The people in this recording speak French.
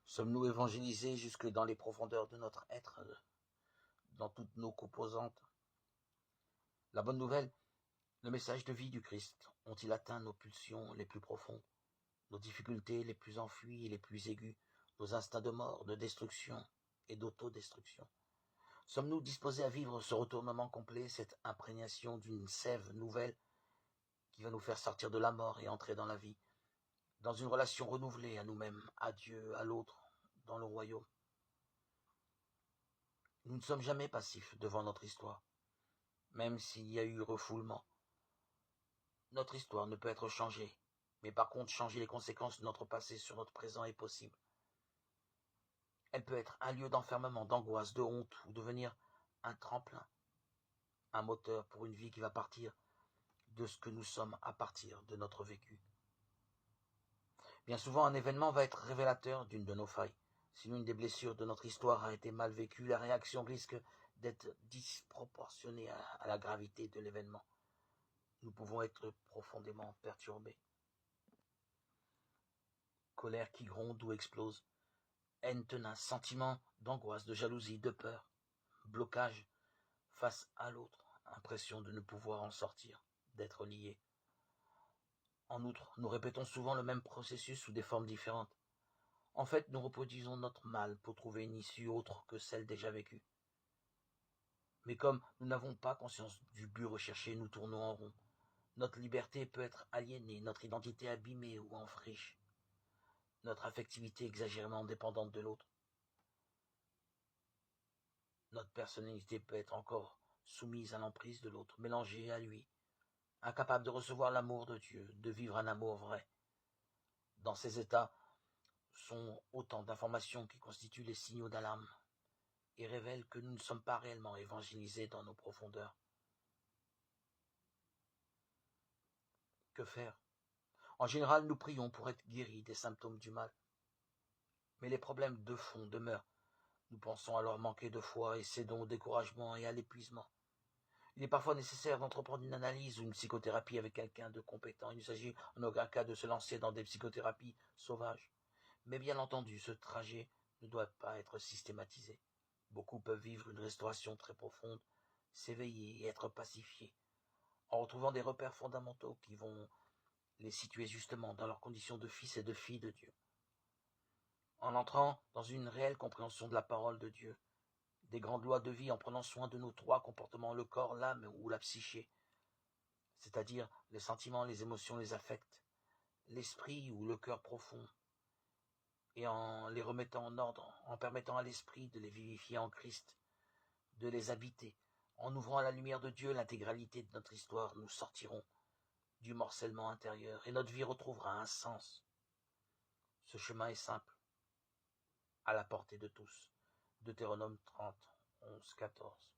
Sommes-nous évangélisés jusque dans les profondeurs de notre être, dans toutes nos composantes? La bonne nouvelle, le message de vie du Christ, ont-ils atteint nos pulsions les plus profondes, nos difficultés les plus enfuies et les plus aiguës, nos instincts de mort, de destruction et d'autodestruction? Sommes-nous disposés à vivre ce retournement complet, cette imprégnation d'une sève nouvelle qui va nous faire sortir de la mort et entrer dans la vie, dans une relation renouvelée à nous-mêmes, à Dieu, à l'autre, dans le royaume? Nous ne sommes jamais passifs devant notre histoire, même s'il y a eu refoulement. Notre histoire ne peut être changée, mais par contre changer les conséquences de notre passé sur notre présent est possible. Elle peut être un lieu d'enfermement, d'angoisse, de honte, ou devenir un tremplin, un moteur pour une vie qui va partir de ce que nous sommes à partir de notre vécu. Bien souvent, un événement va être révélateur d'une de nos failles. Si l'une des blessures de notre histoire a été mal vécue, la réaction risque d'être disproportionnée à la gravité de l'événement. Nous pouvons être profondément perturbés. Colère qui gronde ou explose, haine tenace, sentiment d'angoisse, de jalousie, de peur, blocage face à l'autre, impression de ne pouvoir en sortir, d'être lié. En outre, nous répétons souvent le même processus sous des formes différentes. En fait, nous reproduisons notre mal pour trouver une issue autre que celle déjà vécue. Mais comme nous n'avons pas conscience du but recherché, nous tournons en rond. Notre liberté peut être aliénée, notre identité abîmée ou en friche, notre affectivité exagérément dépendante de l'autre. Notre personnalité peut être encore soumise à l'emprise de l'autre, mélangée à lui, incapable de recevoir l'amour de Dieu, de vivre un amour vrai. Dans ces états sont autant d'informations qui constituent les signaux d'alarme et révèlent que nous ne sommes pas réellement évangélisés dans nos profondeurs. Que faire? En général, nous prions pour être guéris des symptômes du mal. Mais les problèmes de fond demeurent. Nous pensons alors manquer de foi et cédons au découragement et à l'épuisement. Il est parfois nécessaire d'entreprendre une analyse ou une psychothérapie avec quelqu'un de compétent. Il ne s'agit en aucun cas de se lancer dans des psychothérapies sauvages. Mais bien entendu, ce trajet ne doit pas être systématisé. Beaucoup peuvent vivre une restauration très profonde, s'éveiller et être pacifiés, en retrouvant des repères fondamentaux qui vont les situer justement dans leurs conditions de fils et de filles de Dieu. En entrant dans une réelle compréhension de la parole de Dieu, des grandes lois de vie en prenant soin de nos trois comportements, le corps, l'âme ou la psyché, c'est-à-dire les sentiments, les émotions, les affects, l'esprit ou le cœur profond, et en les remettant en ordre, en permettant à l'esprit de les vivifier en Christ, de les habiter, en ouvrant à la lumière de Dieu l'intégralité de notre histoire, nous sortirons du morcellement intérieur et notre vie retrouvera un sens. Ce chemin est simple, à la portée de tous. Deutéronome 30, 11, 14.